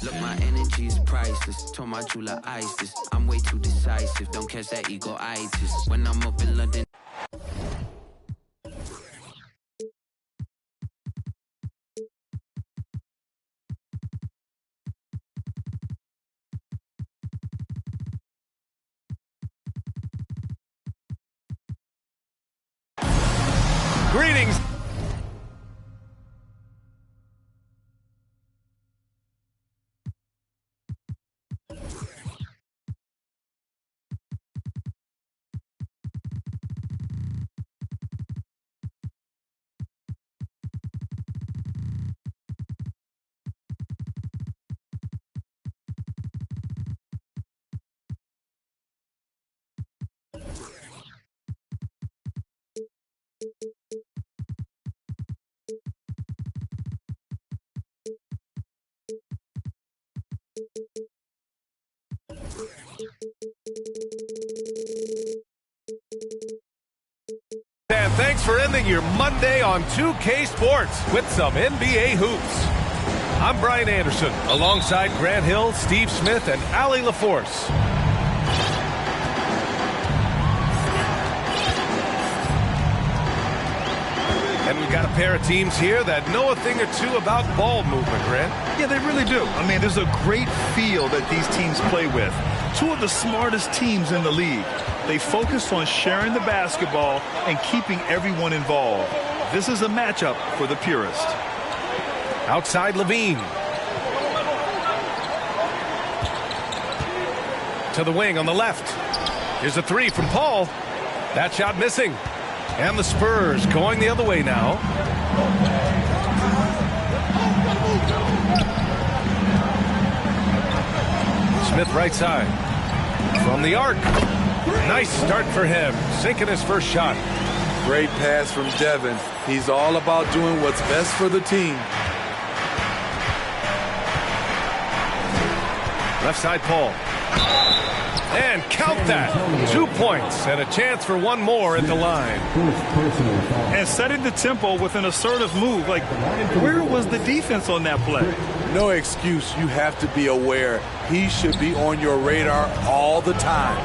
Look, my energy's priceless. Told my jeweler ISIS. I'm way too decisive. Don't catch that ego-itis. When I'm up in London. Greetings. And thanks for ending your Monday on Tuke Sports with some NBA hoops. I'm Brian Anderson, alongside Grant Hill, Steve Smith, and Allie LaForce. And we've got a pair of teams here that know a thing or two about ball movement, Grant. Yeah, they really do. I mean, there's a great feel that these teams play with. Two of the smartest teams in the league. They focus on sharing the basketball and keeping everyone involved. This is a matchup for the purist. Outside Levine. To the wing on the left. Here's a three from Paul. That shot missing. And the Spurs going the other way now. Smith right side. From the arc. Nice start for him. Sinking his first shot. Great pass from Devin. He's all about doing what's best for the team. Left side Paul. And count that. 2 points and a chance for one more at the line. And setting the tempo with an assertive move. Like, where was the defense on that play? No excuse. You have to be aware. He should be on your radar all the time.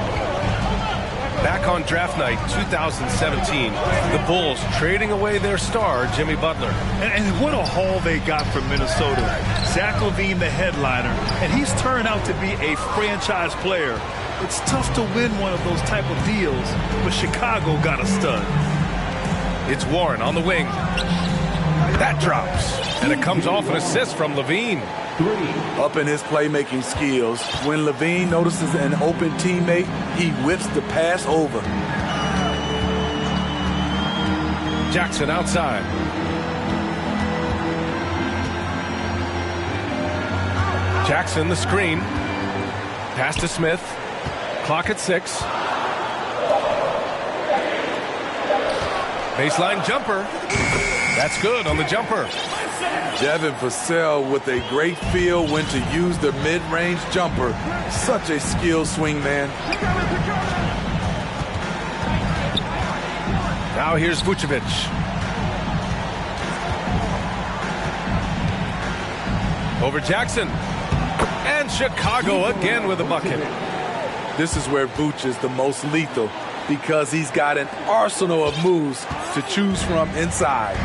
Back on draft night 2017, the Bulls trading away their star, Jimmy Butler. And what a haul they got from Minnesota. Zach LaVine, the headliner, and he's turned out to be a franchise player. It's tough to win one of those type of deals, but Chicago got a stud. It's Warren on the wing. That drops, and it comes off an assist from LaVine. Up in his playmaking skills, when LaVine notices an open teammate, he whips the pass over. Jackson outside. Jackson the screen. Pass to Smith. Clock at 6. Baseline jumper. That's good on the jumper. Devin Vassell with a great feel when to use the mid-range jumper. Such a skilled swing man. Now here's Vucevic. Over Jackson. And Chicago again with a bucket. This is where Vooch is the most lethal because he's got an arsenal of moves to choose from inside.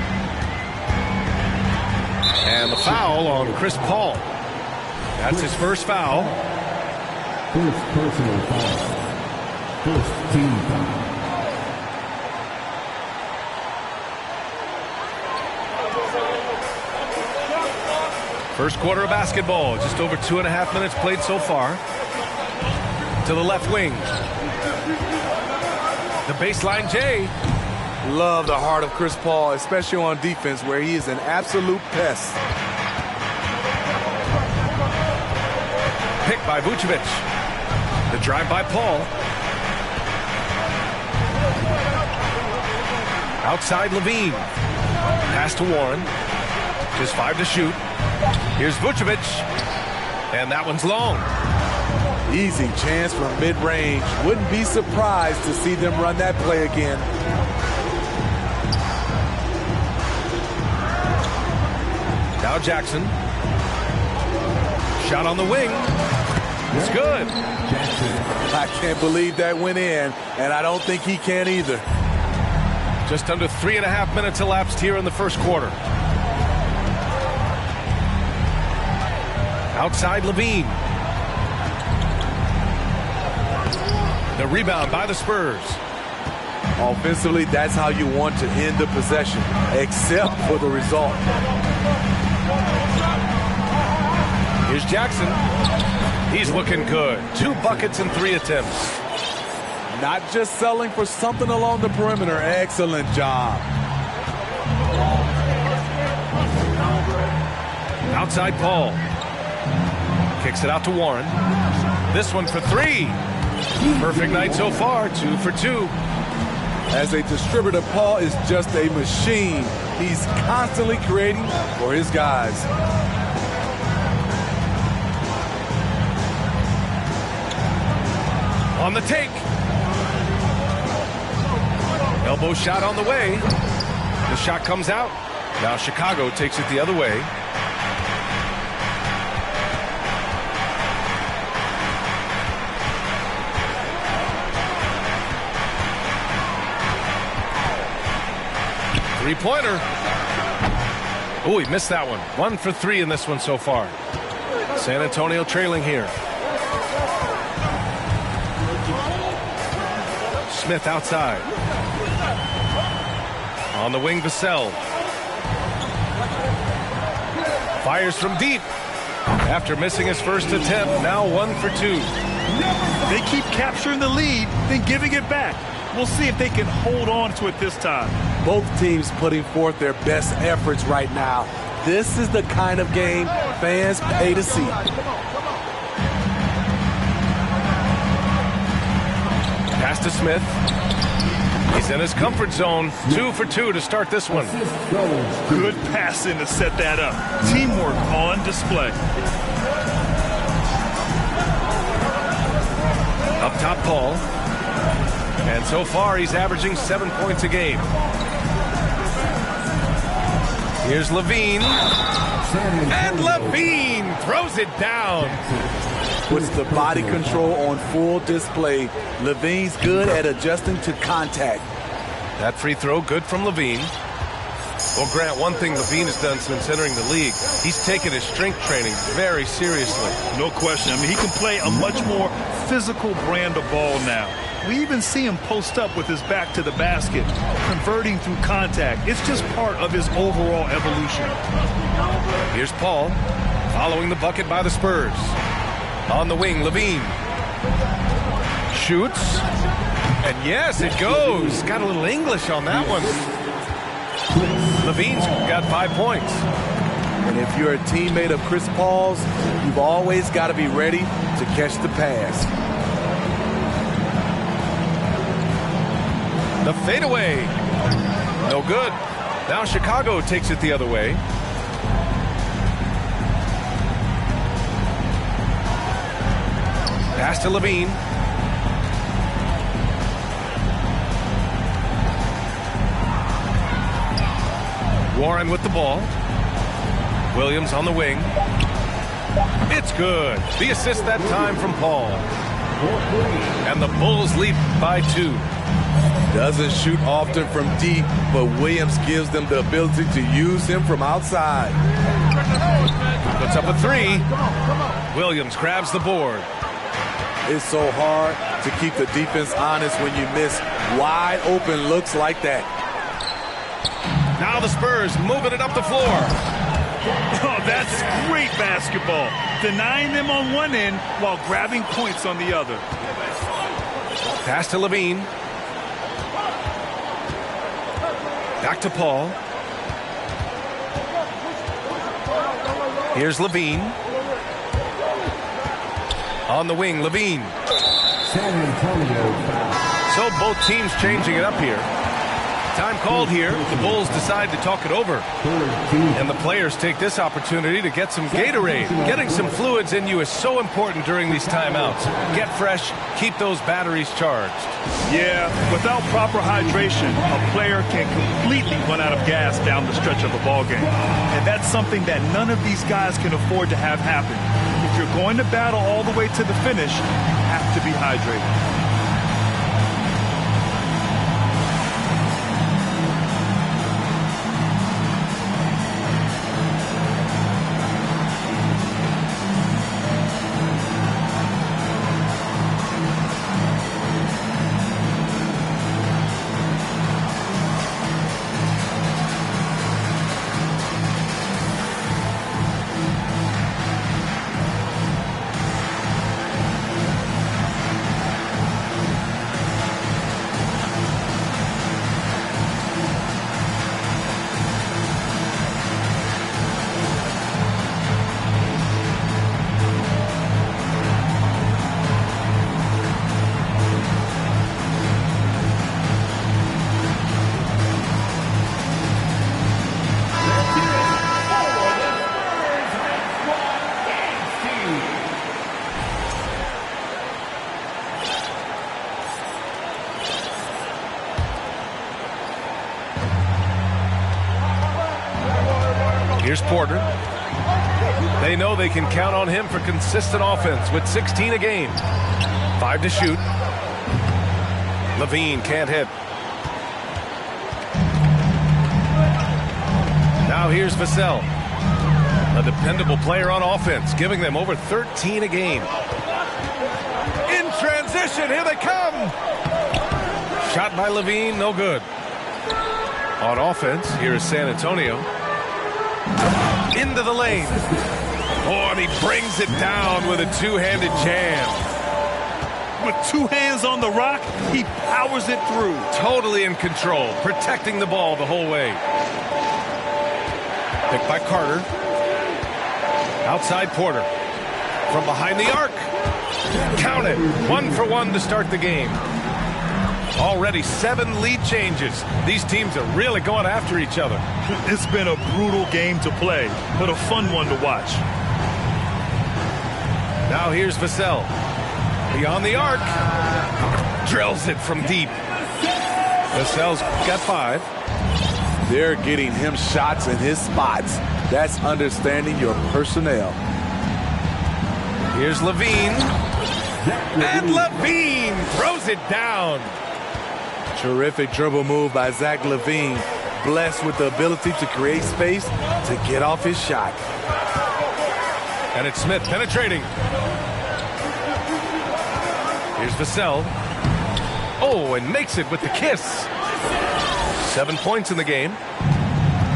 And the foul on Chris Paul. That's his first foul. First personal foul. First team foul. First quarter of basketball. Just over 2.5 minutes played so far. To the left wing. The baseline J. Love the heart of Chris Paul, especially on defense where he is an absolute pest. Picked by Vucevic. The drive by Paul. Outside Levine. Pass to Warren. Just 5 to shoot. Here's Vucevic. And that one's long. Easy chance from mid-range. Wouldn't be surprised to see them run that play again. Now Jackson. Shot on the wing. It's good. I can't believe that went in, and I don't think he can either. Just under 3.5 minutes elapsed here in the first quarter. Outside Levine. The rebound by the Spurs. Offensively, that's how you want to end the possession, except for the result. Here's Jackson. He's looking good. 2 buckets and 3 attempts. Not just selling for something along the perimeter. Excellent job. Outside Paul. Kicks it out to Warren. This one for 3. Perfect night so far. 2 for 2. As a distributor, Paul is just a machine. He's constantly creating for his guys. On the take. Elbow shot on the way. The shot comes out. Now Chicago takes it the other way. Three-pointer. Oh, he missed that one. 1 for 3 in this one so far. San Antonio trailing here. Smith outside. On the wing, Vassell. Fires from deep. After missing his first attempt, now 1 for 2. They keep capturing the lead, then giving it back. We'll see if they can hold on to it this time. Both teams putting forth their best efforts right now. This is the kind of game fans pay to see. Pass to Smith. He's in his comfort zone. 2 for 2 to start this one. Good passing to set that up. Teamwork on display. Up top, Paul. And so far, he's averaging 7 points a game. Here's Levine. And Levine throws it down. Puts the body control on full display. Levine's good at adjusting to contact. That free throw good from Levine. Well, Grant, one thing Levine has done since entering the league, he's taken his strength training very seriously. No question. I mean, he can play a much more physical brand of ball now. We even see him post up with his back to the basket, converting through contact. It's just part of his overall evolution. Here's Paul, following the bucket by the Spurs. On the wing, Levine. Shoots. And yes, it goes. Got a little English on that one. Levine's got 5 points. And if you're a teammate of Chris Paul's, you've always got to be ready to catch the pass. The fadeaway. No good. Now Chicago takes it the other way. Pass to Levine. Warren with the ball. Williams on the wing. It's good. The assist that time from Paul. And the Bulls lead by 2. Doesn't shoot often from deep, but Williams gives them the ability to use him from outside. Puts up a 3. Williams grabs the board. It's so hard to keep the defense honest when you miss wide open looks like that. Now the Spurs moving it up the floor. Oh, that's great basketball. Denying them on one end while grabbing points on the other. Pass to Levine. Back to Paul. Here's Levine. On the wing, Levine. San Antonio foul. So both teams changing it up here. Time called here. The Bulls decide to talk it over. And the players take this opportunity to get some Gatorade. Getting some fluids in you is so important during these timeouts. Get fresh, keep those batteries charged. Yeah, without proper hydration, a player can completely run out of gas down the stretch of a ball game. And that's something that none of these guys can afford to have happen. If you're going to battle all the way to the finish, you have to be hydrated. Here's Porter. They know they can count on him for consistent offense with 16 a game. 5 to shoot. Levine can't hit. Now here's Vassell. A dependable player on offense, giving them over 13 a game. In transition, here they come. Shot by Levine, no good. On offense, here is San Antonio. Into the lane. Oh, and he brings it down with a two-handed jam. With 2 hands on the rock, he powers it through. Totally in control, protecting the ball the whole way. Picked by Carter. Outside Porter. From behind the arc. Count it. 1 for 1 to start the game. Already 7 lead changes. These teams are really going after each other. It's been a brutal game to play, but a fun one to watch. Now here's Vassell. Beyond the arc. Drills it from deep. Vassell's got 5. They're getting him shots in his spots. That's understanding your personnel. Here's Levine. And Levine throws it down. Terrific dribble move by Zach LaVine. Blessed with the ability to create space to get off his shot. And it's Smith penetrating. Here's Vassell. Oh, and makes it with the kiss. 7 points in the game.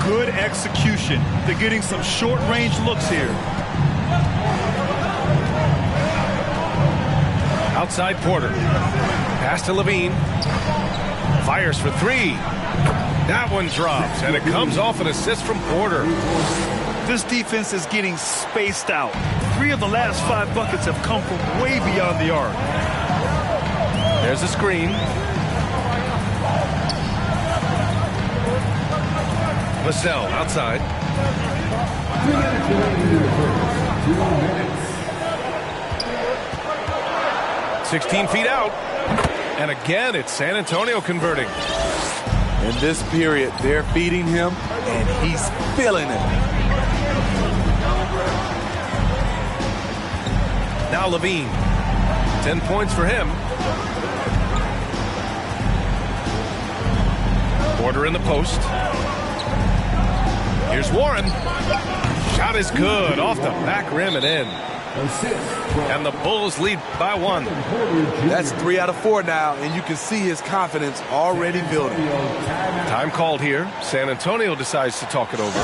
Good execution. They're getting some short-range looks here. Outside Porter. Pass to Levine. Fires for 3. That one drops, and it comes off an assist from Porter. This defense is getting spaced out. 3 of the last 5 buckets have come from way beyond the arc. There's a screen. Vassell outside. 16 feet out. And again, it's San Antonio converting. In this period, they're feeding him, and he's feeling it. Now Levine. 10 points for him. Porter in the post. Here's Warren. Shot is good. Off the back rim and in. And the Bulls lead by 1. That's 3 out of 4 now, and you can see his confidence already building. Time called here. San Antonio decides to talk it over.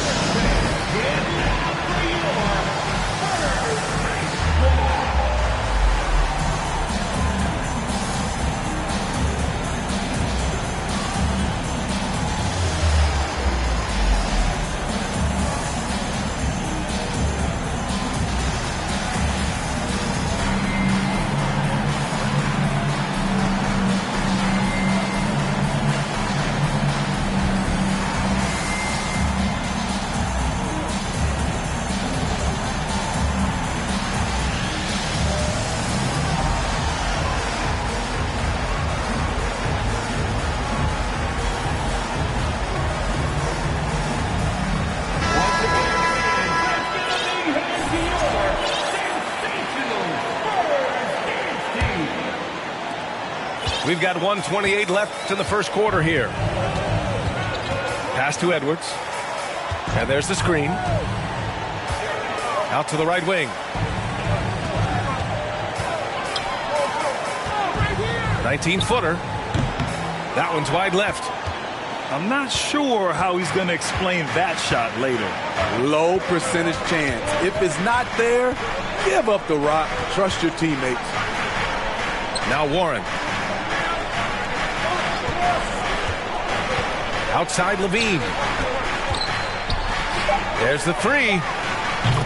We've got 1:28 left in the first quarter here. Pass to Edwards. And there's the screen. Out to the right wing. 19-footer. That one's wide left. I'm not sure how he's going to explain that shot later. Low percentage chance. If it's not there, give up the rock. Trust your teammates. Now Warren. Outside Levine. There's the three.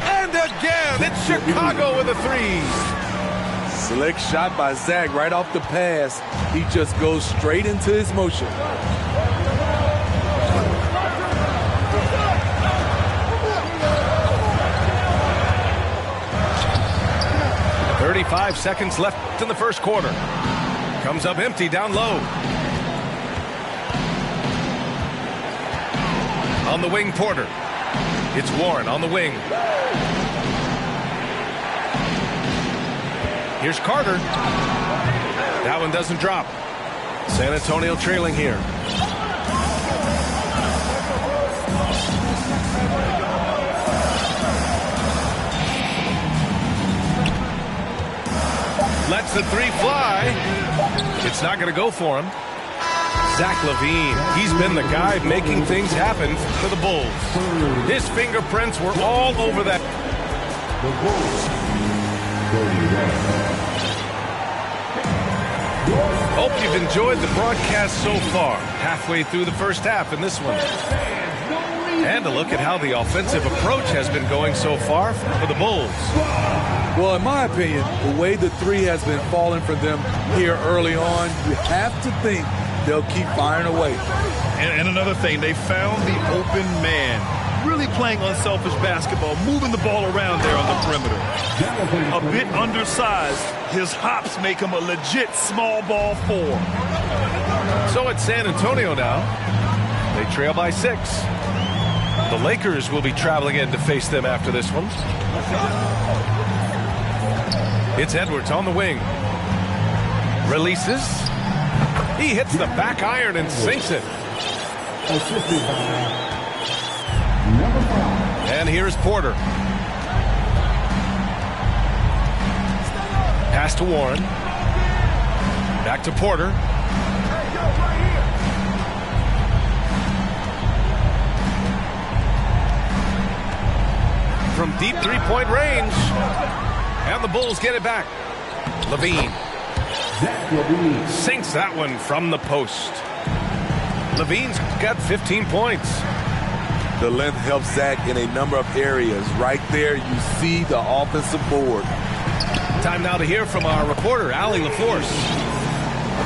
And again, it's Chicago with a three. Slick shot by Zach right off the pass. He just goes straight into his motion. 35 seconds left in the first quarter. Comes up empty down low. On the wing, Porter. It's Warren on the wing. Here's Carter. That one doesn't drop. San Antonio trailing here. Lets the three fly. It's not going to go for him. Zach LaVine, he's been the guy making things happen for the Bulls. His fingerprints were all over that. Hope you've enjoyed the broadcast so far. Halfway through the first half in this one. And a look at how the offensive approach has been going so far for the Bulls. Well, in my opinion, the way the three has been falling for them here early on, you have to think they'll keep firing away. And another thing, they found the open man. Really playing unselfish basketball, moving the ball around there on the perimeter. A bit undersized. His hops make him a legit small ball four. So it's San Antonio now. They trail by 6. The Lakers will be traveling in to face them after this one. It's Edwards on the wing. Releases. He hits the back iron and sinks it. And here's Porter. Pass to Warren. Back to Porter. From deep three-point range. And the Bulls get it back. Levine. Sinks that one from the post. Levine's got 15 points. The length helps Zach in a number of areas. Right there, you see the offensive board. Time now to hear from our reporter, Allie LaForce.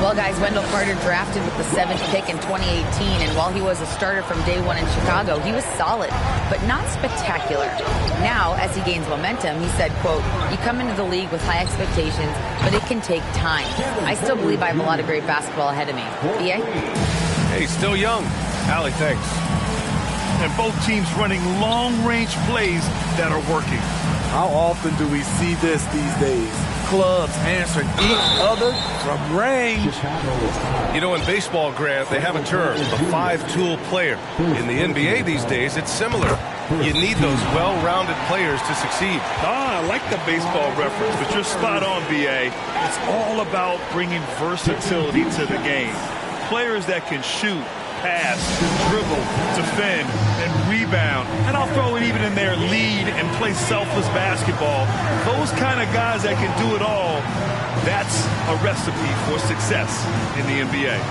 Well, guys, Wendell Carter drafted with the 7th pick in 2018, and while he was a starter from day one in Chicago, he was solid, but not spectacular. Now, as he gains momentum, he said, quote, "You come into the league with high expectations, but it can take time. I still believe I have a lot of great basketball ahead of me." B.A.? Hey, still young. Allie, thanks. And both teams running long-range plays that are working. How often do we see this these days? Clubs answering each other from range. You know, in baseball, Grant, they have a term, the 5-tool player. In the NBA these days, it's similar. You need those well-rounded players to succeed. I like the baseball reference, but you're spot on, B.A. It's all about bringing versatility to the game. Players that can shoot, pass, dribble, defend, and rebound. And I'll throw it even in there, lead and play selfless basketball. Those kind of guys that can do it all, that's a recipe for success in the NBA.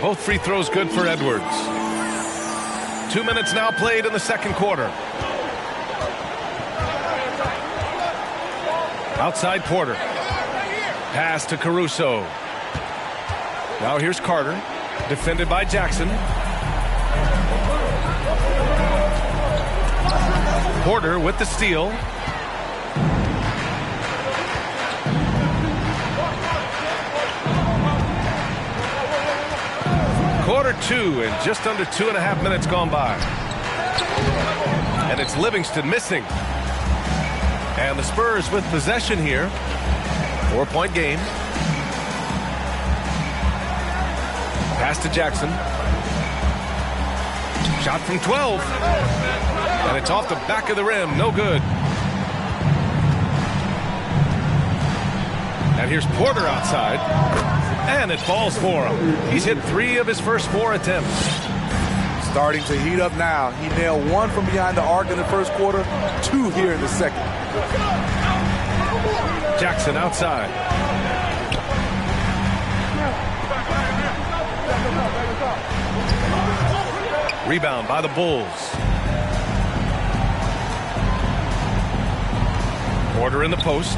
Both free throws good for Edwards. 2 minutes now played in the second quarter. Outside Porter. Pass to Caruso. Now here's Carter. Defended by Jackson. Porter with the steal. Quarter 2 and just under 2.5 minutes gone by. And it's Livingston missing. And the Spurs with possession here. 4-point game. Pass to Jackson. Shot from 12. And it's off the back of the rim. No good. And here's Porter outside. And it falls for him. He's hit 3 of his first 4 attempts. Starting to heat up now. He nailed 1 from behind the arc in the first quarter, 2 here in the second. Jackson outside. Rebound by the Bulls. Porter in the post.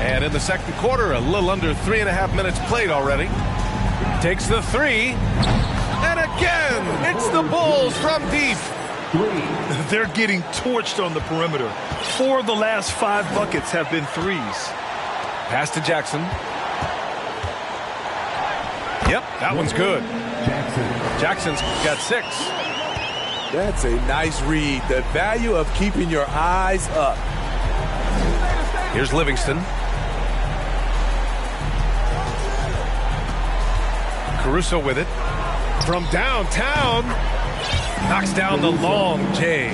And in the second quarter, a little under 3.5 minutes played already. Takes the 3. And again, it's the Bulls from deep. They're getting torched on the perimeter. 4 of the last 5 buckets have been threes. Pass to Jackson. Yep, that one's good. Jackson's got 6. That's a nice read. The value of keeping your eyes up. Here's Livingston. Caruso with it. From downtown. Knocks down the long J.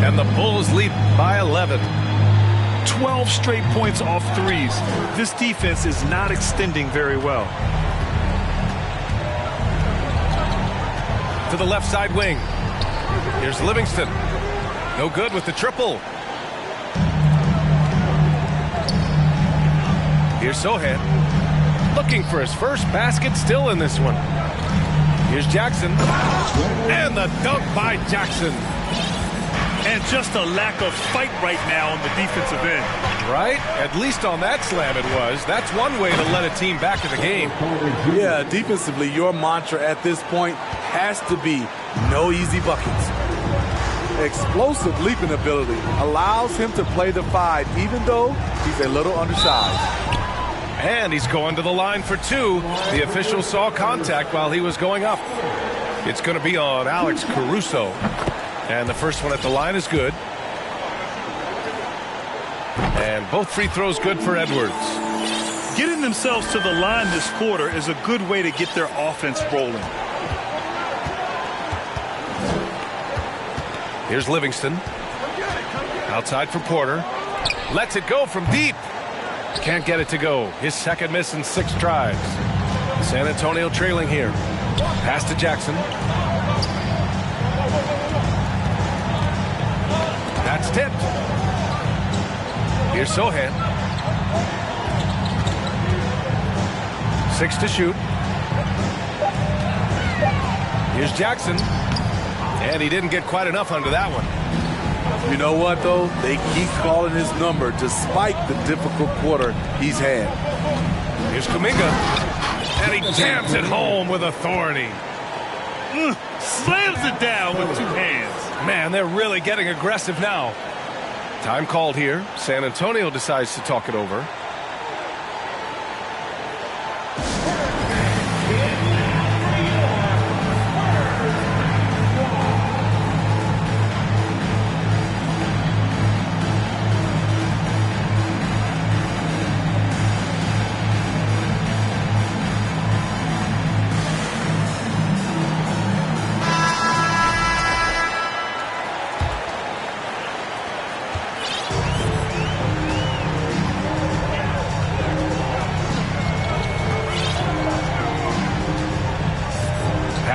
And the Bulls lead by 11. 12 straight points off threes. This defense is not extending very well. To the left side wing. Here's Livingston. No good with the triple. Here's Sohan. Looking for his first basket still in this one. Here's Jackson. And the dunk by Jackson. And just a lack of fight right now on the defensive end. Right? At least on that slam it was. That's one way to let a team back in the game. Yeah, defensively, your mantra at this point has to be no easy buckets. Explosive leaping ability allows him to play the 5, even though he's a little undersized. And he's going to the line for 2. The official saw contact while he was going up. It's going to be on Alex Caruso. And the first one at the line is good. And both free throws good for Edwards. Getting themselves to the line this quarter is a good way to get their offense rolling. Here's Livingston. Outside for Porter. Lets it go from deep. Can't get it to go. His second miss in 6 tries. San Antonio trailing here. Pass to Jackson. That's tipped. Here's Sohan. 6 to shoot. Here's Jackson. And he didn't get quite enough under that one. You know what, though? They keep calling his number despite the difficult quarter he's had. Here's Kuminga. And he jams it home with authority. Slams it down with 2 hands. Man, they're really getting aggressive now. Time called here. San Antonio decides to talk it over.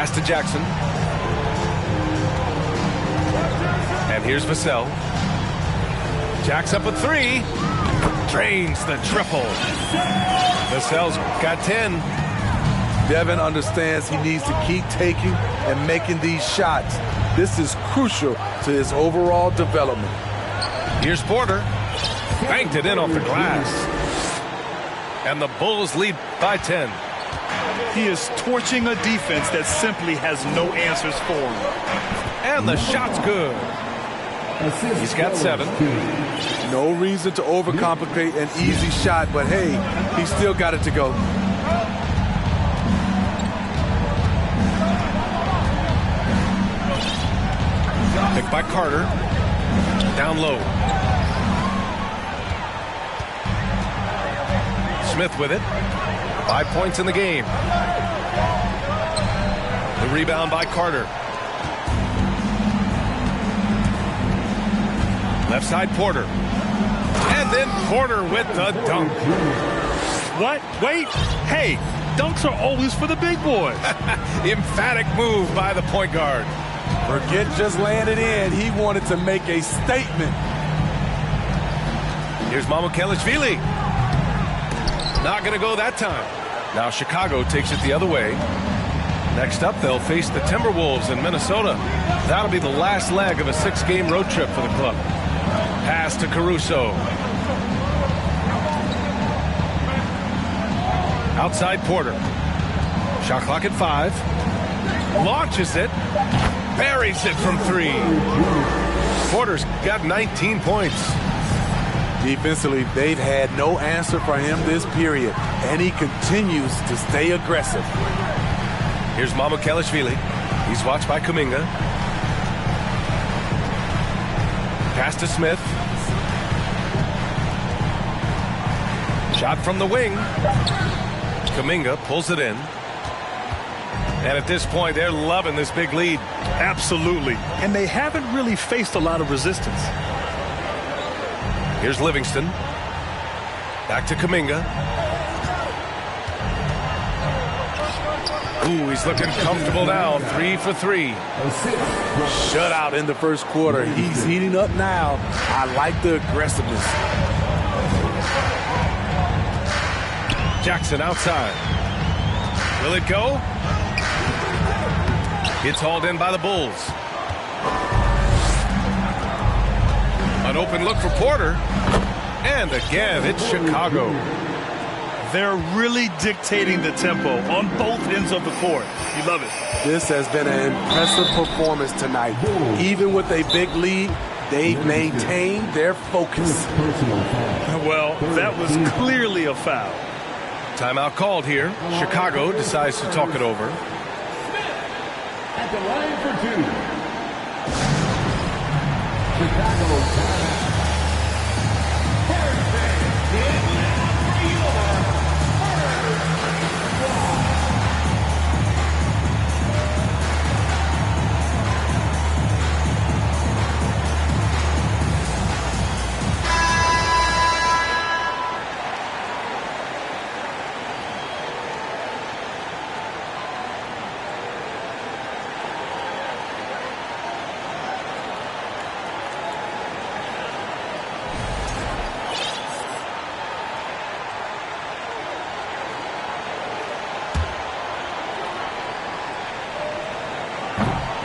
To Jackson. And here's Vassell. Jacks up a 3. Drains the triple. Vassell's got 10. Devin understands he needs to keep taking and making these shots. This is crucial to his overall development. Here's Porter. Banked it in off the glass. And the Bulls lead by 10. He is torching a defense that simply has no answers for him. And the shot's good. He's got 7. No reason to overcomplicate an easy shot, but hey, he still got it to go. Picked by Carter. Down low. Smith with it. 5 points in the game. The rebound by Carter. Left side Porter. And then Porter with the dunk. What? Wait. Hey, dunks are always for the big boys. Emphatic move by the point guard. Forget just laying it in. He wanted to make a statement. Here's Mamukelashvili. Not going to go that time. Now Chicago takes it the other way. Next up, they'll face the Timberwolves in Minnesota. That'll be the last leg of a 6-game road trip for the club. Pass to Caruso. Outside Porter. Shot clock at 5. Launches it. Buries it from 3. Porter's got 19 points. Defensively, they've had no answer for him this period, and he continues to stay aggressive. Here's Mamukelashvili. He's watched by Kuminga. Pass to Smith. Shot from the wing. Kuminga pulls it in. And at this point, they're loving this big lead. Absolutely. And they haven't really faced a lot of resistance. Here's Livingston. Back to Kuminga. Ooh, he's looking comfortable now. 3 for 3. Shutout in the first quarter. He's heating up now. I like the aggressiveness. Jackson outside. Will it go? It's hauled in by the Bulls. An open look for Porter. And again, it's Chicago. They're really dictating the tempo on both ends of the court. You love it. This has been an impressive performance tonight. Even with a big lead, they've maintained their focus. Well, that was clearly a foul. Timeout called here. Chicago decides to talk it over. At the line for 2. Chicago timeout.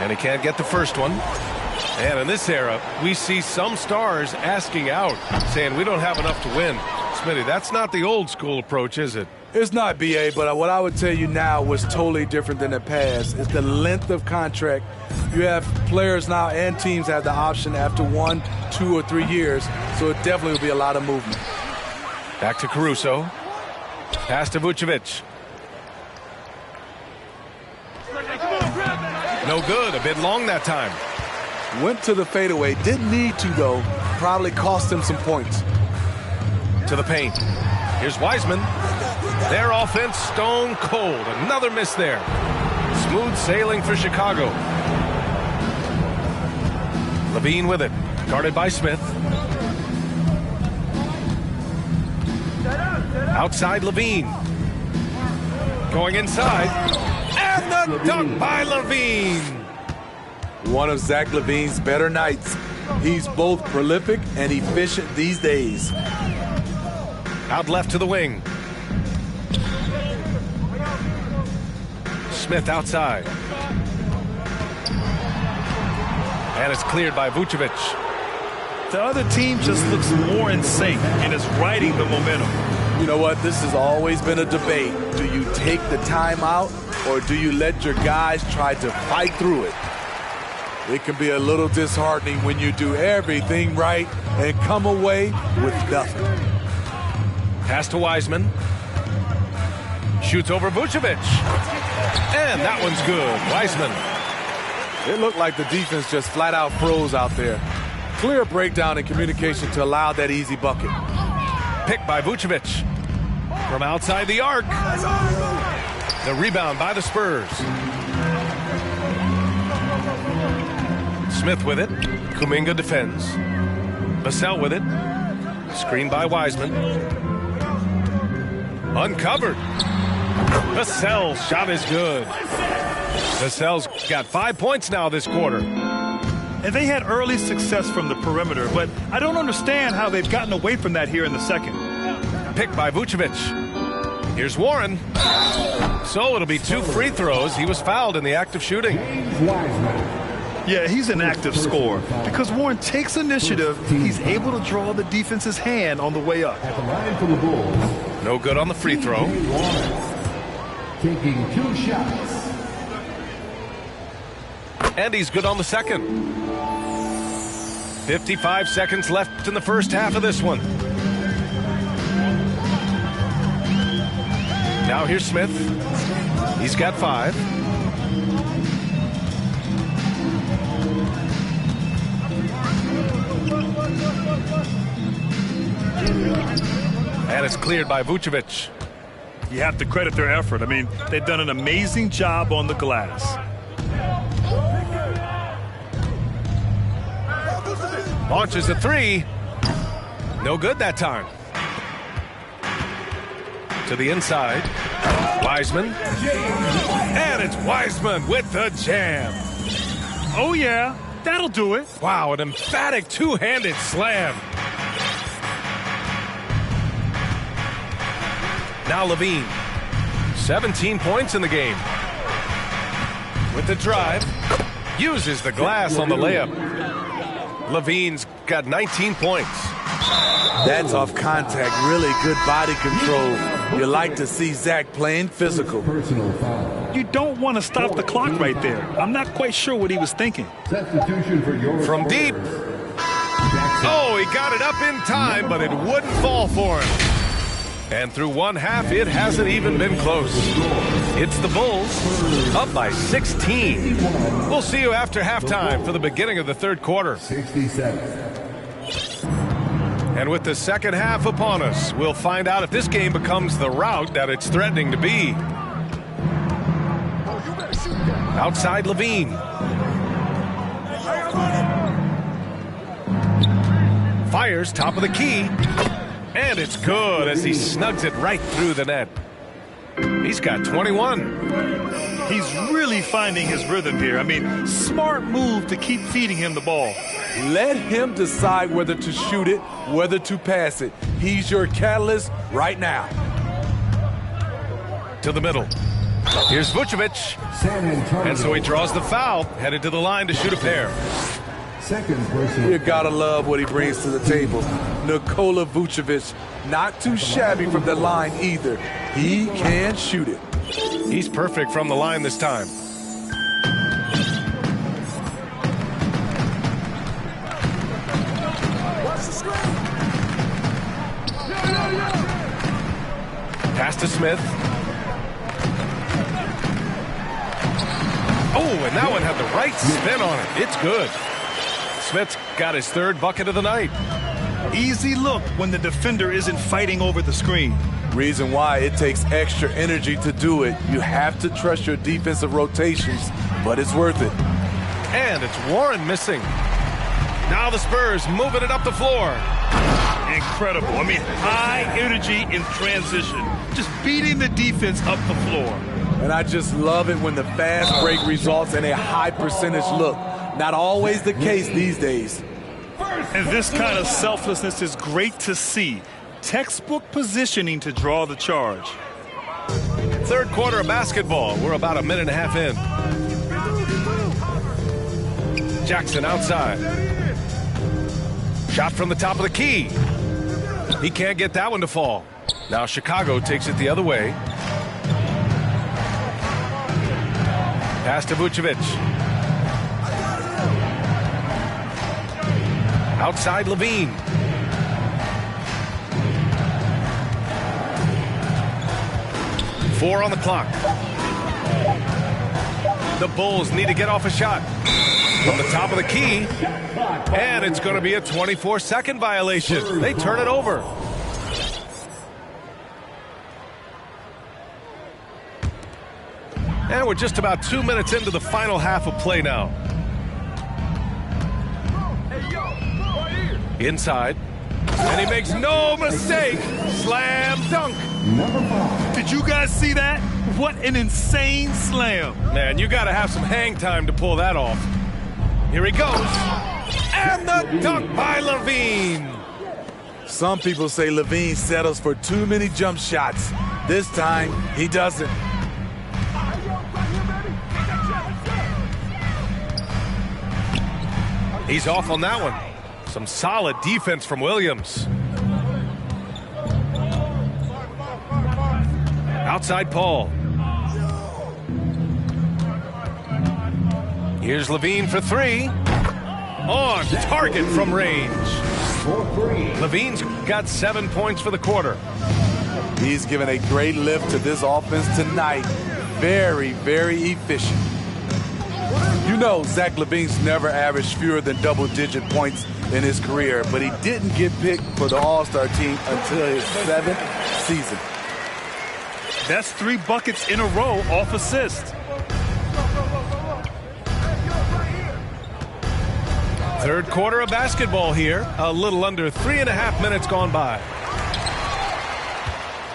And he can't get the first one. And in this era, we see some stars asking out, saying we don't have enough to win. Smitty, that's not the old school approach, is it? It's not, B.A., but what I would tell you now was totally different than the past. It's the length of contract. You have players now and teams have the option after 1, 2, or 3 years, so it definitely will be a lot of movement. Back to Caruso. Pass to Vucevic. No good. A bit long that time. Went to the fadeaway. Didn't need to, though. Probably cost him some points. To the paint. Here's Wiseman. Their offense stone cold. Another miss there. Smooth sailing for Chicago. Levine with it. Guarded by Smith. Outside Levine. Going inside. And the dunk by Levine. One of Zach LaVine's better nights. He's both prolific and efficient these days. Out left to the wing. Smith outside. And it's cleared by Vucevic. The other team just looks more in sync and is riding the momentum. You know what? This has always been a debate. Do you take the timeout or do you let your guys try to fight through it? It can be a little disheartening when you do everything right and come away with nothing. Pass to Wiseman. Shoots over Vucevic. And that one's good. Wiseman. It looked like the defense just flat out froze out there. Clear breakdown in communication to allow that easy bucket. Picked by Vucevic. From outside the arc. The rebound by the Spurs. Smith with it. Kuminga defends. Vassell with it. Screened by Wiseman. Uncovered. Vassell's shot is good. Vassell's got 5 points now this quarter. And they had early success from the perimeter, but I don't understand how they've gotten away from that here in the second. Picked by Vucevic. Here's Warren. So it'll be 2 free throws. He was fouled in the act of shooting. Yeah, he's an active scorer. Because Warren takes initiative, he's able to draw the defense's hand on the way up. At the line for the Bulls. No good on the free throw. Taking 2 shots. And he's good on the second. 55 seconds left in the first half of this one. Now here's Smith. He's got 5. And it's cleared by Vucevic. You have to credit their effort. I mean, they've done an amazing job on the glass. Launches a 3. No good that time. To the inside. Wiseman. And it's Wiseman with the jam. Oh, yeah. That'll do it. Wow, an emphatic two-handed slam. Now Levine. 17 points in the game. With the drive. Uses the glass on the layup. Levine's got 19 points. That's off contact. Really good body control. You like to see Zach playing physical. Personal foul. You don't want to stop the clock right there. I'm not quite sure what he was thinking. Substitution for your From deep. Oh, he got it up in time, but it wouldn't fall for him. And through one half, it hasn't even been close. It's the Bulls up by 16. We'll see you after halftime for the beginning of the third quarter. 67. And with the second half upon us, we'll find out if this game becomes the rout that it's threatening to be. Outside Levine. Fires top of the key. And it's good as he snugs it right through the net. He's got 21. He's really finding his rhythm here. I mean, smart move to keep feeding him the ball. Let him decide whether to shoot it, whether to pass it. He's your catalyst right now. To the middle. Here's Vucevic. And so he draws the foul, headed to the line to shoot a pair. Second person. You gotta love what he brings to the table. Nikola Vucevic, not too shabby from the line either. He can shoot it. He's perfect from the line this time. Pass to Smith. Oh, and that one had the right spin on it. It's good. Smith's got his third bucket of the night. Easy look when the defender isn't fighting over the screen. Reason why it takes extra energy to do it. You have to trust your defensive rotations, but it's worth it. And it's Warren missing. Now the Spurs moving it up the floor. Incredible. I mean, high energy in transition. Just beating the defense up the floor. And I just love it when the fast break results in a high percentage look. Not always the case these days. And this kind of selflessness is great to see. Textbook positioning to draw the charge. Third quarter of basketball. We're about a minute and a half in. Jackson outside. Shot from the top of the key. He can't get that one to fall. Now Chicago takes it the other way. Pass to Vucevic. Outside Levine. Four on the clock. The Bulls need to get off a shot from the top of the key, and it's going to be a 24-second violation. They turn it over. And we're just about 2 minutes into the final half of play now. Inside, and he makes no mistake. Slam dunk. Did you guys see that? What an insane slam. Man, you got to have some hang time to pull that off. Here he goes. And the dunk by Levine. Some people say Levine settles for too many jump shots. This time, he doesn't. He's off on that one. Some solid defense from Williams. Outside Paul. Here's Levine for three. On target from range. Levine's got 7 points for the quarter. He's given a great lift to this offense tonight. Very, very efficient. You know, Zach LaVine's never averaged fewer than double-digit points in his career, but he didn't get picked for the All-Star team until his 7th season. That's 3 buckets in a row off assist. Third quarter of basketball here. A little under 3.5 minutes gone by.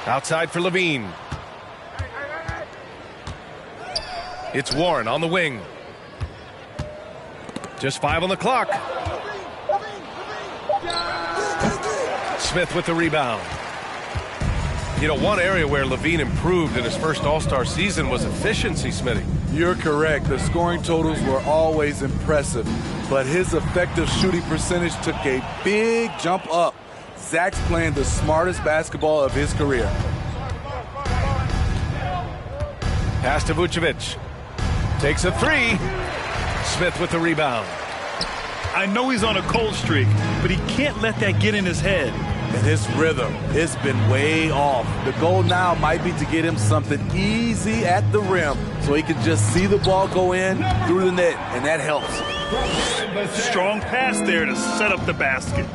Outside for Levine. It's Warren on the wing. Just 5 on the clock. Smith with the rebound. You know, one area where Levine improved in his first All-Star season was efficiency, Smitty. You're correct. The scoring totals were always impressive, but his effective shooting percentage took a big jump up. Zach's playing the smartest basketball of his career. Pass to Vucevic. Takes a three. Smith with the rebound. I know he's on a cold streak, but he can't let that get in his head. And his rhythm has been way off. The goal now might be to get him something easy at the rim so he can just see the ball go in through the net, and that helps. Strong pass there to set up the basket.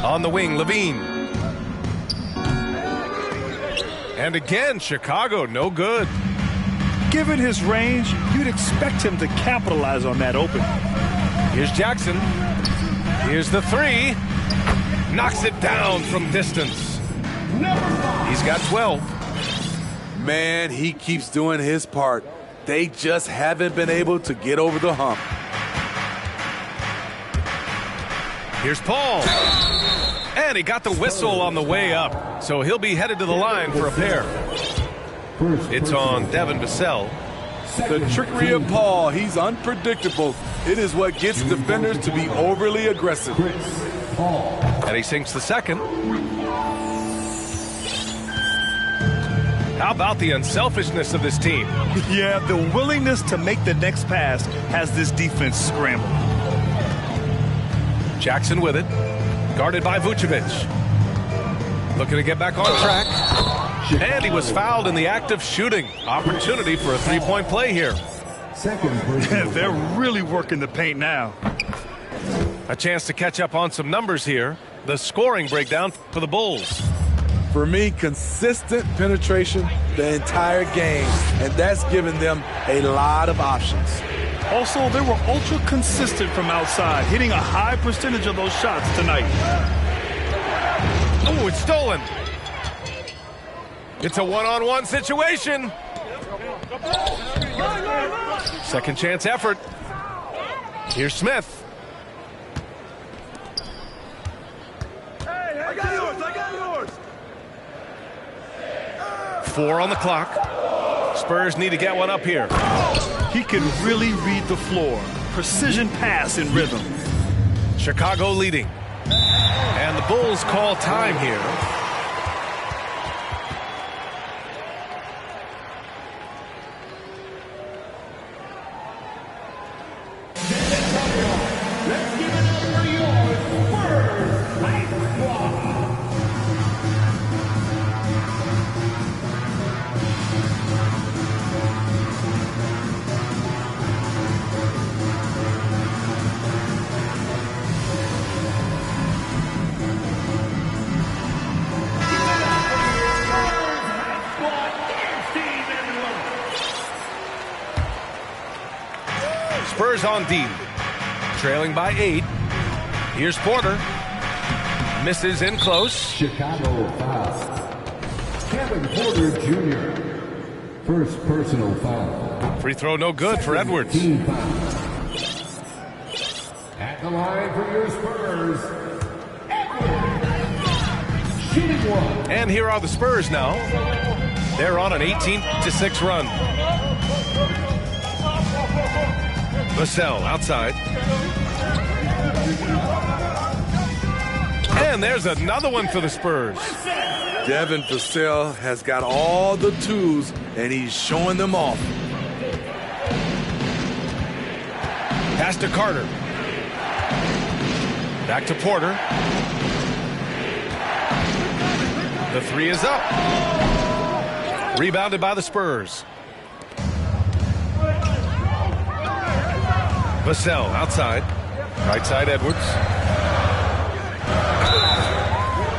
On the wing, Levine. And again, Chicago, no good. Given his range, you'd expect him to capitalize on that opening. Here's Jackson. Here's the three. Knocks it down from distance. He's got 12. Man, he keeps doing his part. They just haven't been able to get over the hump. Here's Paul. And he got the whistle on the way up. So he'll be headed to the line for a pair. It's on Devin Vassell. The trickery of Paul, he's unpredictable. It is what gets defenders to be overly aggressive. And he sinks the second. How about the unselfishness of this team? Yeah, the willingness to make the next pass has this defense scrambled. Jackson with it. Guarded by Vucevic. Looking to get back on track. And he was fouled in the act of shooting. Opportunity for a three-point play here. They're really working the paint now. A chance to catch up on some numbers here. The scoring breakdown for the Bulls. For me, consistent penetration the entire game, and that's given them a lot of options. Also, they were ultra consistent from outside, hitting a high percentage of those shots tonight. Oh, it's stolen. It's a one-on-one situation. Second chance effort. Here's Smith. Hey, I got yours. 4 on the clock. Spurs need to get one up here. He can really read the floor. Precision pass in rhythm. Chicago leading. And the Bulls call time here. Let's give it up for your Spurs Ice Squad. Spurs on D. Trailing by 8. Here's Porter. Misses in close. Chicago foul. Kevin Porter Jr. First personal foul. Free throw no good for Edwards. Team foul. At the line for your Spurs, Edwards. Shooting one. And here are the Spurs now. They're on an 18-6 run. Vassell outside. And there's another one for the Spurs. Devin Vassell has got all the tools, and he's showing them off. Pass to Carter. Back to Porter. The three is up. Rebounded by the Spurs. Vassell outside. Right side Edwards.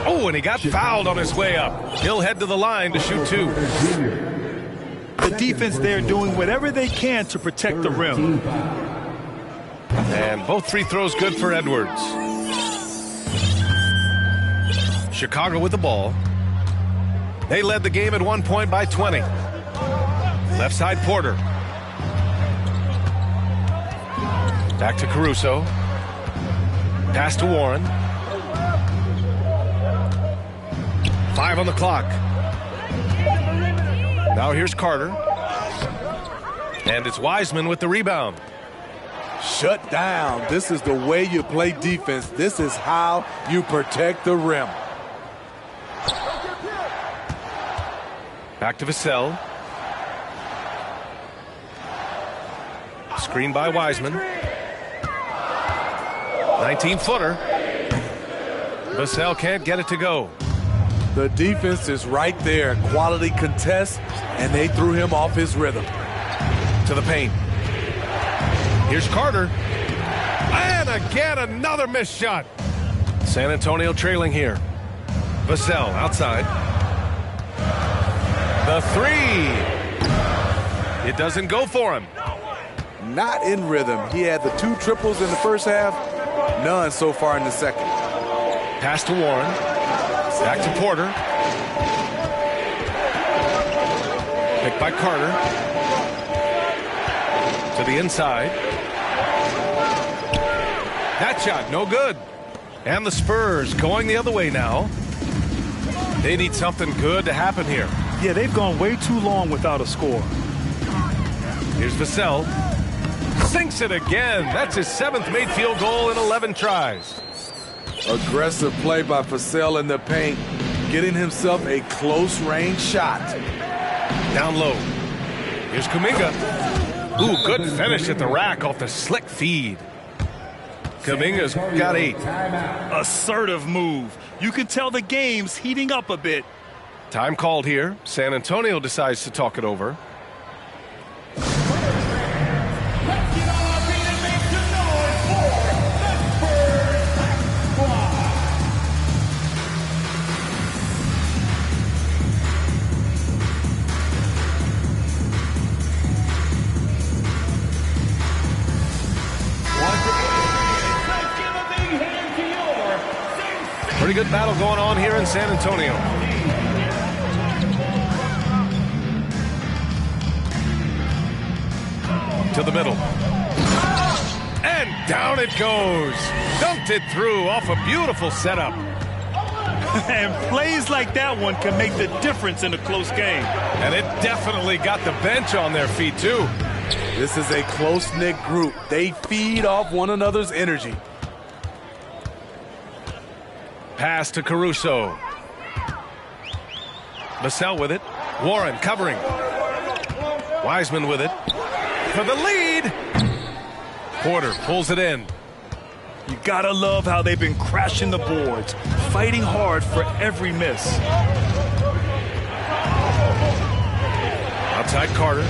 Oh, and he got fouled on his way up. He'll head to the line to shoot 2. The defense there doing whatever they can to protect the rim. And both free throws good for Edwards. Chicago with the ball. They led the game at 1 point by 20. Left side Porter. Back to Caruso. Pass to Warren. 5 on the clock. Now here's Carter. And it's Wiseman with the rebound. Shut down. This is the way you play defense. This is how you protect the rim. Back to Vassell. Screen by Wiseman. 19-footer. Vassell can't get it to go. The defense is right there. Quality contest, and they threw him off his rhythm. To the paint. Here's Carter. And again, another missed shot. San Antonio trailing here. Vassell outside. The three. It doesn't go for him. Not in rhythm. He had the 2 triples in the first half. None so far in the second. Pass to Warren. Back to Porter. Picked by Carter. To the inside. That shot, no good. And the Spurs going the other way now. They need something good to happen here. Yeah, they've gone way too long without a score. Here's Vassell. Sinks it again. That's his 7th made field goal in 11 tries. Aggressive play by Vassell in the paint, getting himself a close-range shot. Down low. Here's Kuminga. Ooh, good finish at the rack off the slick feed. Kuminga's got 8. Assertive move. You can tell the game's heating up a bit. Time called here. San Antonio decides to talk it over. Pretty good battle going on here in San Antonio. To the middle. And down it goes. Dunked it through off a beautiful setup. And plays like that one can make the difference in a close game. And it definitely got the bench on their feet, too. This is a close-knit group. They feed off one another's energy. Pass to Caruso. Vassell with it. Warren covering. Wiseman with it. For the lead. Porter pulls it in. You gotta love how they've been crashing the boards, fighting hard for every miss. Outside Carter.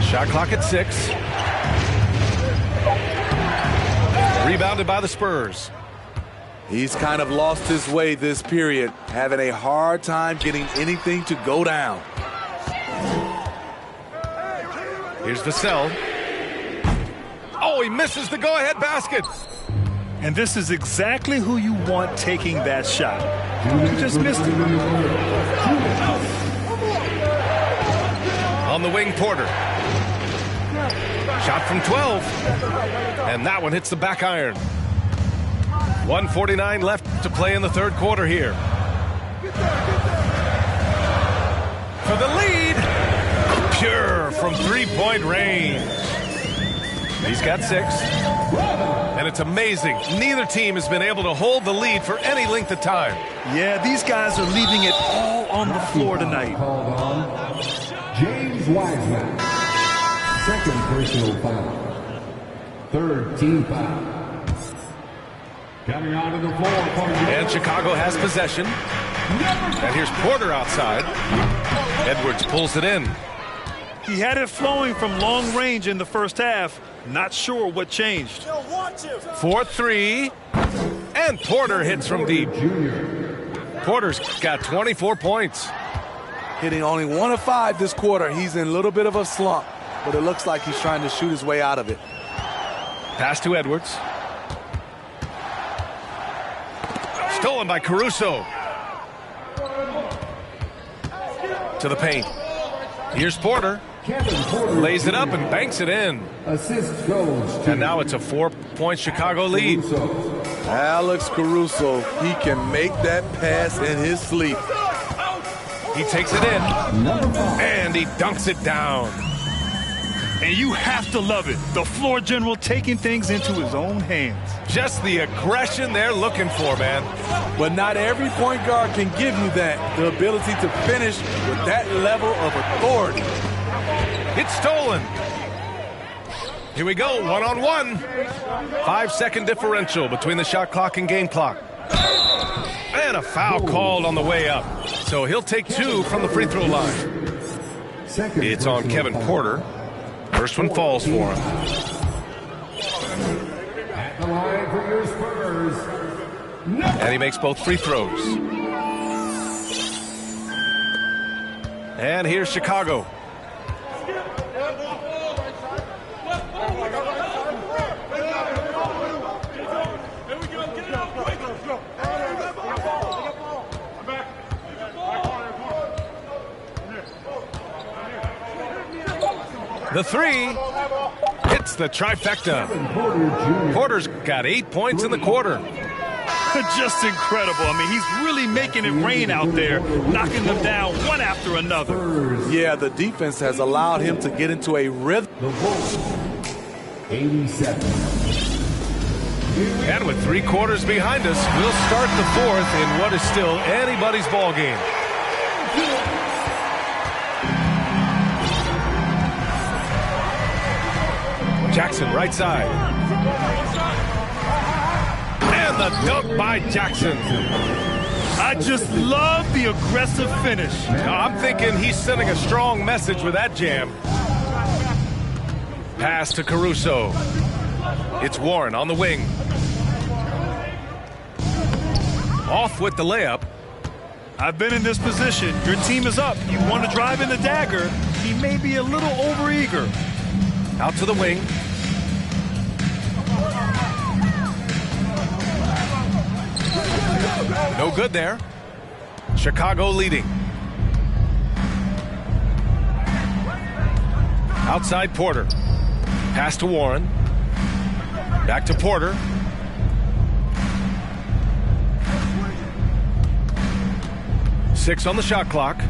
Shot clock at 6. Rebounded by the Spurs. He's kind of lost his way this period, having a hard time getting anything to go down. Here's Vassell. Oh, he misses the go-ahead basket. And this is exactly who you want taking that shot. You just missed it. On the wing, Porter. Shot from 12. And that one hits the back iron. 1:49 left to play in the third quarter here. For the lead. Pure from three-point range. He's got 6. And it's amazing. Neither team has been able to hold the lead for any length of time. Yeah, these guys are leaving it all on the floor tonight. Called on James Wiseman. Second personal foul. Third team foul. Coming onto the floor. And Chicago has possession. And here's Porter outside. Edwards pulls it in. He had it flowing from long range in the first half. Not sure what changed. 4-3. And Porter hits from deep. Porter's got 24 points. Hitting only 1 of 5 this quarter. He's in a little bit of a slump, but it looks like he's trying to shoot his way out of it. Pass to Edwards. Stolen by Caruso. To the paint. Here's Porter. Lays it up and banks it in. Assist goes to And now it's a 4-point Chicago lead. Alex Caruso, he can make that pass in his sleep. He takes it in. And he dunks it down. And you have to love it. The floor general taking things into his own hands. Just the aggression they're looking for, man. But not every point guard can give you that. The ability to finish with that level of authority. It's stolen. Here we go, one-on-one. 5-second differential between the shot clock and game clock. And a foul called on the way up. So he'll take 2 from the free throw line. It's on Kevin Porter. First one falls for him. At the line for your Spurs. And he makes both free throws. And here's Chicago. The 3 hits the trifecta. Porter's got 8 points in the quarter. Just incredible. I mean, he's really making it rain out there, knocking them down one after another. Yeah, the defense has allowed him to get into a rhythm. 87. And with 3 quarters behind us, we'll start the 4th in what is still anybody's ball game. Jackson, right side. And the dunk by Jackson. I just love the aggressive finish. Now, I'm thinking he's sending a strong message with that jam. Pass to Caruso. It's Warren on the wing. Off with the layup. I've been in this position. Your team is up. You want to drive in the dagger. He may be a little overeager. Out to the wing. No good there. Chicago leading. Outside Porter. Pass to Warren. Back to Porter. 6 on the shot clock.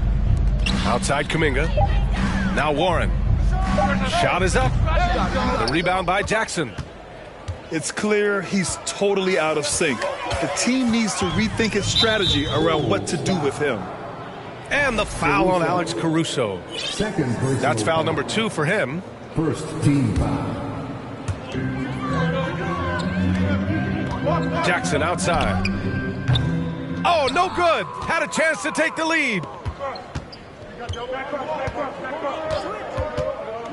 Outside Kuminga. Now Warren. Shot is up. The rebound by Jackson. It's clear he's totally out of sync. The team needs to rethink its strategy around what to do with him. And the foul on Alex Caruso. That's foul number 2 for him. First team foul. Jackson outside. Oh, no good. Had a chance to take the lead.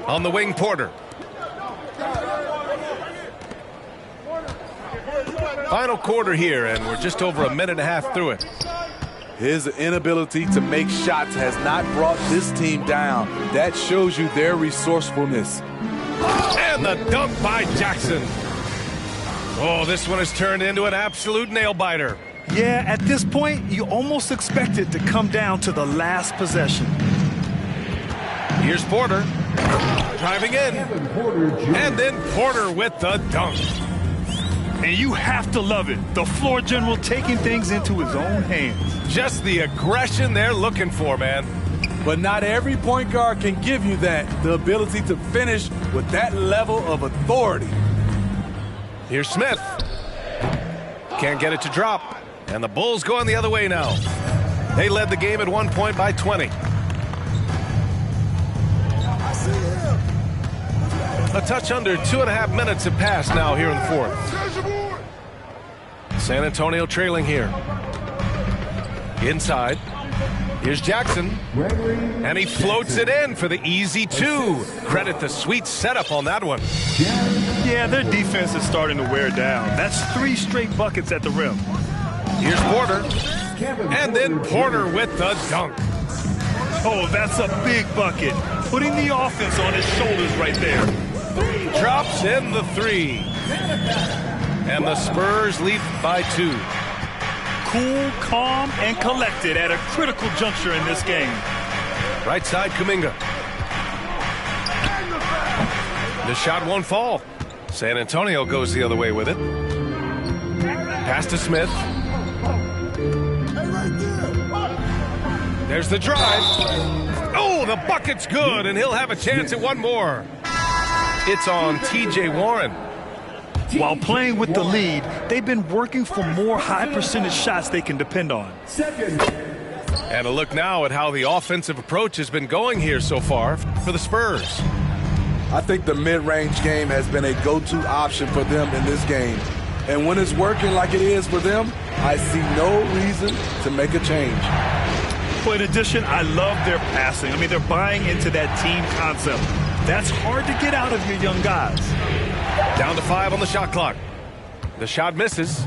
On the wing, Porter. Final quarter here, and we're just over a minute and a half through it. His inability to make shots has not brought this team down. That shows you their resourcefulness. And the dunk by Jackson. Oh, this one has turned into an absolute nail-biter. Yeah, at this point, you almost expect it to come down to the last possession. Here's Porter. Driving in. And then Porter with the dunk. And you have to love it. The floor general taking things into his own hands. Just the aggression they're looking for, man. But not every point guard can give you that. The ability to finish with that level of authority. Here's Smith. Can't get it to drop. And the Bulls going the other way now. They led the game at 1 point by 20. A touch under 2.5 minutes have passed now here in the fourth. San Antonio trailing here. Inside. Here's Jackson. And he floats it in for the easy 2. Credit the sweet setup on that one. Yeah, their defense is starting to wear down. That's 3 straight buckets at the rim. Here's Porter. And then Porter with the dunk. Oh, that's a big bucket. Putting the offense on his shoulders right there. Drops in the 3. And the Spurs lead by 2. Cool, calm, and collected at a critical juncture in this game. Right side, Kuminga. The shot won't fall. San Antonio goes the other way with it. Pass to Smith. There's the drive. Oh, the bucket's good, and he'll have a chance at one more. It's on T.J. Warren. While playing with the lead, they've been working for more high-percentage shots they can depend on. And a look now at how the offensive approach has been going here so far for the Spurs. I think the mid-range game has been a go-to option for them in this game. And when it's working like it is for them, I see no reason to make a change. Well, in addition, I love their passing. I mean, they're buying into that team concept. That's hard to get out of your young guys. Down to 5 on the shot clock. The shot misses.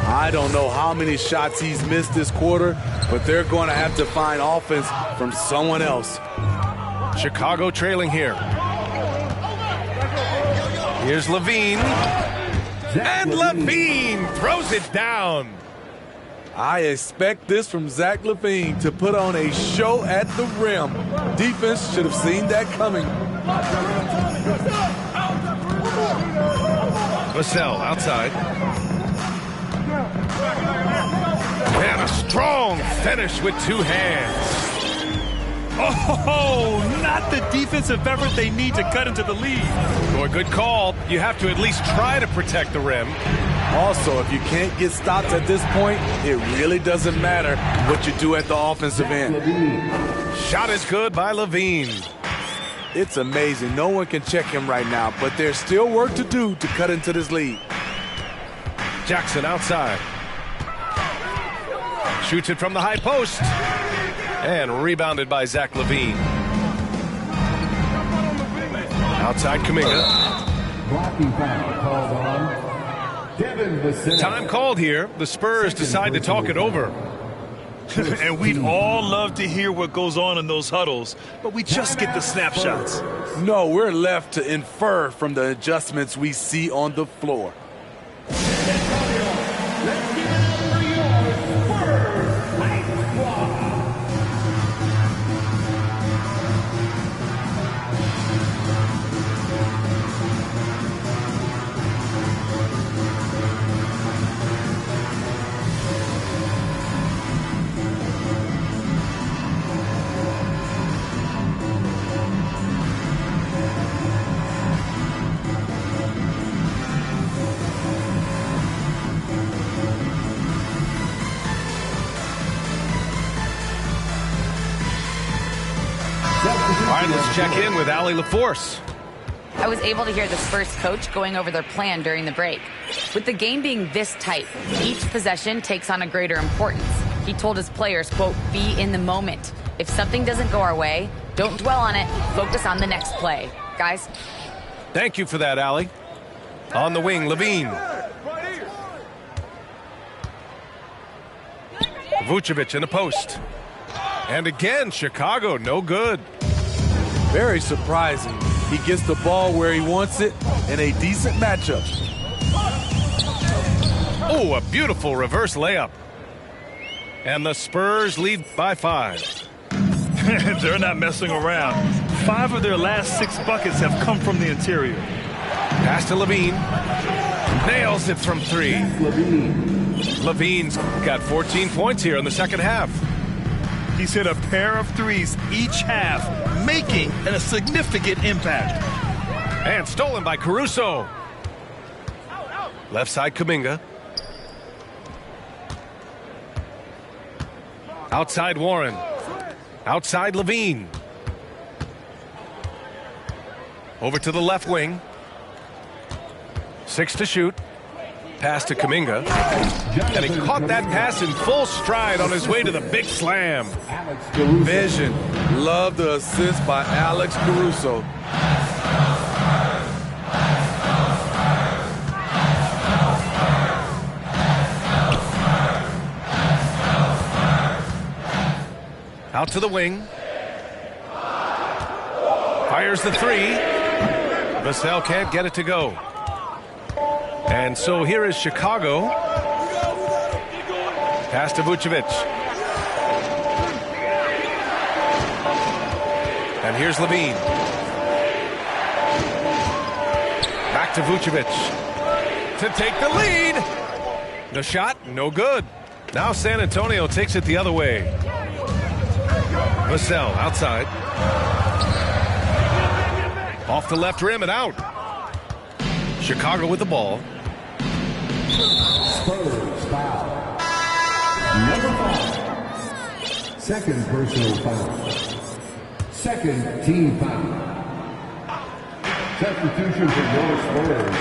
I don't know how many shots he's missed this quarter, but they're going to have to find offense from someone else. Chicago trailing here. Here's Levine. And Levine throws it down. I expect this from Zach LaVine to put on a show at the rim. Defense should have seen that coming. Vassell outside. And a strong finish with 2 hands. Oh, not the defensive effort they need to cut into the lead. Or good call. You have to at least try to protect the rim. Also, if you can't get stops at this point, it really doesn't matter what you do at the offensive end. Shot is good by Levine. It's amazing. No one can check him right now, but there's still work to do to cut into this lead. Jackson outside. Shoots it from the high post. And rebounded by Zach LaVine. Outside Kuminga. Blocking foul called on Devin Vassell. Time called here. The Spurs decide to talk it over. And we'd all love to hear what goes on in those huddles, but we just get the snapshots. No, we're left to infer from the adjustments we see on the floor. right, let's check in with Allie LaForce. I was able to hear the Spurs coach going over their plan during the break. With the game being this tight, each possession takes on a greater importance. He told his players, quote, be in the moment. If something doesn't go our way, don't dwell on it. Focus on the next play. Guys. Thank you for that, Allie. On the wing, Levine. Vucevic in the post. And again, Chicago, no good. Very surprising. He gets the ball where he wants it in a decent matchup. Oh, a beautiful reverse layup. And the Spurs lead by 5. They're not messing around. 5 of their last 6 buckets have come from the interior. Pass to Levine. Nails it from 3. Levine's got 14 points here in the second half. He's hit a pair of threes each half, making a significant impact. And stolen by Caruso. Left side, Kuminga. Outside, Warren. Outside, Levine. Over to the left wing. 6 to shoot. Pass to Kuminga. And he caught that pass in full stride on his way to the big slam. Vision. Love the assist by Alex Caruso. Out to the wing. Fires the 3. Vassell can't get it to go. And so here is Chicago. Pass to Vucevic. And here's Levine. Back to Vucevic to take the lead. The shot, no good. Now San Antonio takes it the other way. Vassell outside. Off the left rim and out. Chicago with the ball. Spurs foul. Number 5. Second personal foul. Second team foul. Substitution for your Spurs.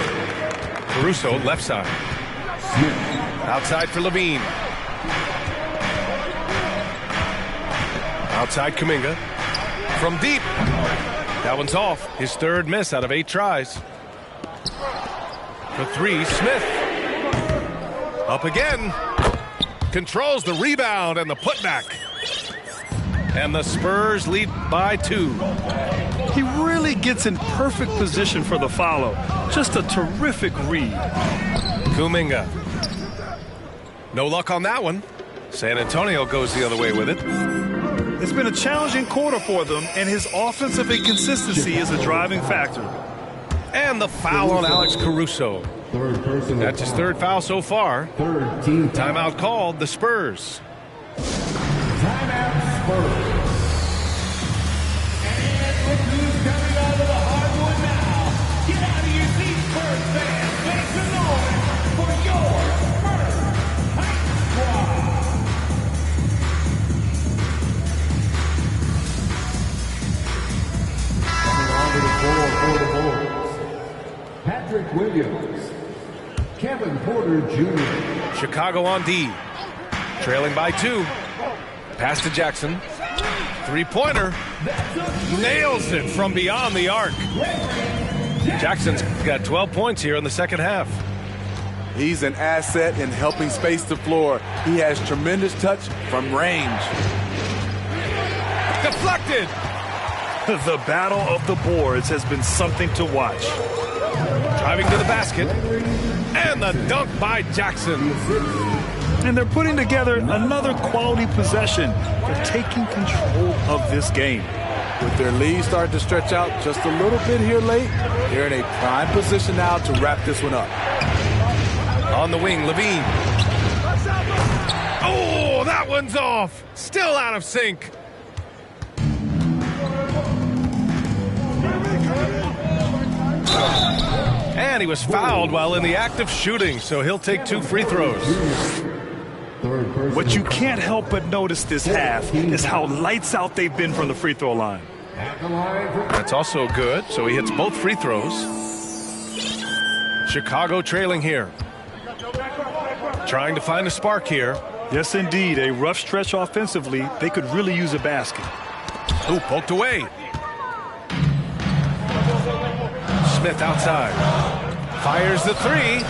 Caruso left side. Smith. Outside for Levine. Outside Kuminga. From deep. That one's off. His third miss out of 8 tries. For 3, Smith. Up again. Controls the rebound and the putback. And the Spurs lead by 2. He really gets in perfect position for the follow. Just a terrific read. Kuminga. No luck on that one. San Antonio goes the other way with it. It's been a challenging quarter for them, and his offensive inconsistency is a driving factor. And the foul on Alex Caruso. That's his 3rd foul so far. Third team Timeout called, the Spurs. Timeout Spurs. And look who's coming out of the hardwood now. Get out of your seats, Spurs fans. Make some noise for your Spurs Hype Squad. Coming onto the floor for the Bulls. Patrick Williams. Kevin Porter Jr. Chicago on D. Trailing by 2. Pass to Jackson. 3-pointer. Nails it from beyond the arc. Jackson's got 12 points here in the second half. He's an asset in helping space the floor. He has tremendous touch from range. Deflected. The battle of the boards has been something to watch. Driving to the basket. And the dunk by Jackson. And they're putting together another quality possession. They're taking control of this game. With their lead starting to stretch out just a little bit here late, they're in a prime position now to wrap this one up. On the wing, Levine. Oh, that one's off. Still out of sync. And he was fouled while in the act of shooting, so he'll take 2 free throws. What you can't help but notice this half is how lights out they've been from the free throw line. That's also good, so he hits both free throws. Chicago trailing here. Trying to find a spark here. Yes, indeed. A rough stretch offensively. They could really use a basket. Ooh, poked away. Smith outside. Fires the three.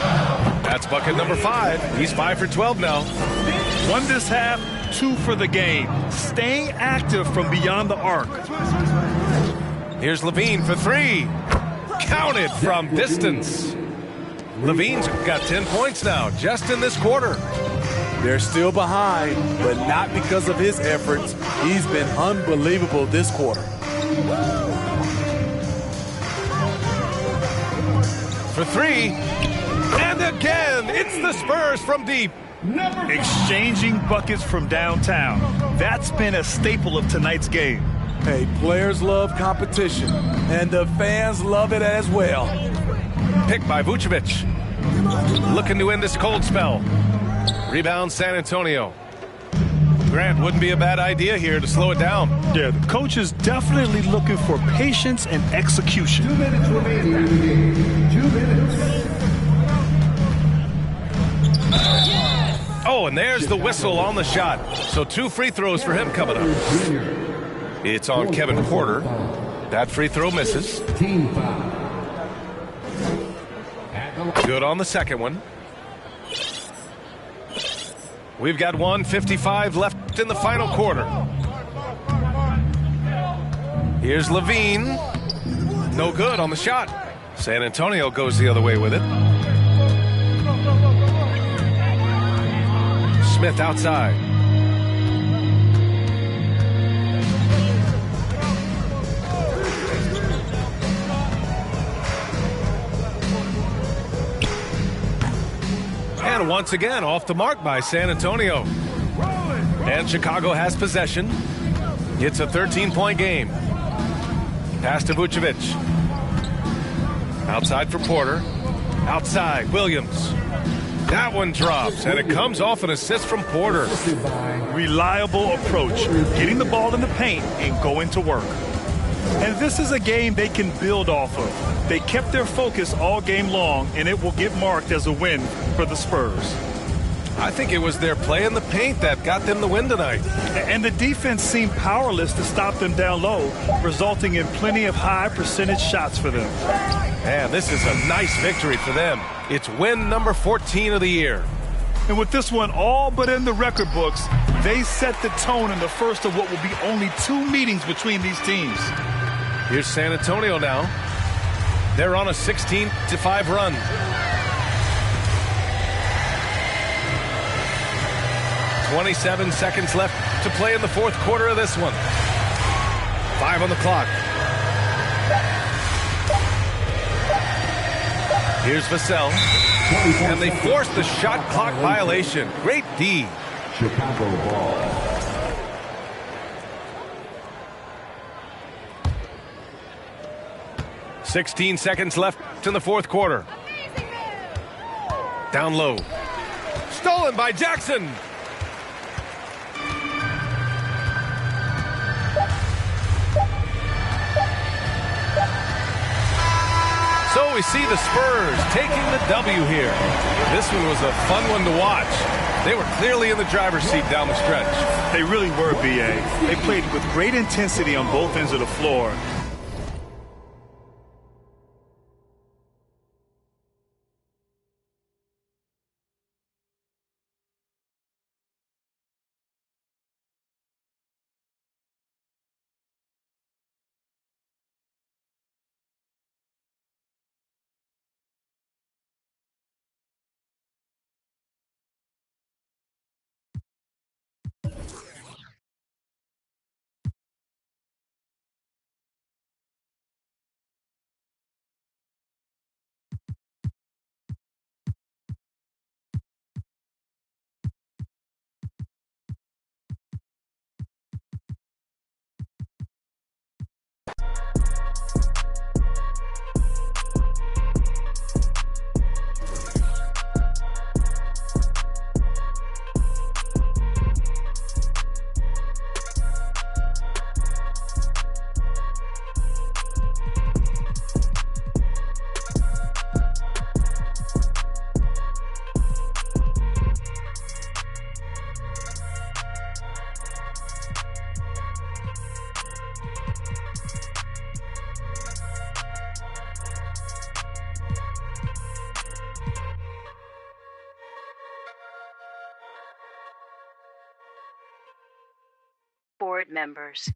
That's bucket number 5. He's 5 for 12 now. 1 this half, 2 for the game. Staying active from beyond the arc. Here's Levine for 3. Counted from distance. Levine's got 10 points now, just in this quarter. They're still behind, but not because of his efforts. He's been unbelievable this quarter. For 3. And again, it's the Spurs from deep. Exchanging buckets from downtown. That's been a staple of tonight's game. Hey, players love competition, and the fans love it as well. Picked by Vucevic. Looking to end this cold spell. Rebound San Antonio. Grant, wouldn't be a bad idea here to slow it down. Yeah, the coach is definitely looking for patience and execution. 2 minutes remaining in the game. 2 minutes. Oh, and there's the whistle on the shot. So 2 free throws for him coming up. It's on Kevin Porter. That free throw misses. Team foul. Good on the second one. We've got 1:55 left in the final quarter. Here's Levine. No good on the shot. San Antonio goes the other way with it. Smith outside. And once again, off the mark by San Antonio. And Chicago has possession. It's a 13-point game. Pass to Vucevic. Outside for Porter. Outside, Williams. That one drops, and it comes off an assist from Porter. Reliable approach. Getting the ball in the paint and going to work. And this is a game they can build off of. They kept their focus all game long, and it will get marked as a win for the Spurs. I think it was their play in the paint that got them the win tonight. And the defense seemed powerless to stop them down low, resulting in plenty of high percentage shots for them. Man, this is a nice victory for them. It's win number 14 of the year. And with this one all but in the record books, they set the tone in the first of what will be only 2 meetings between these teams. Here's San Antonio now. They're on a 16-5 run. "27 seconds left to play in the fourth quarter of this one. 5 on the clock. Here's Vassell. And they force the shot clock violation. Great D. Chicago ball. "16 seconds left in the fourth quarter. Down low. Stolen by Jackson. So we see the Spurs taking the W here. This one was a fun one to watch. They were clearly in the driver's seat down the stretch. They really were, B.A. They played with great intensity on both ends of the floor. board members.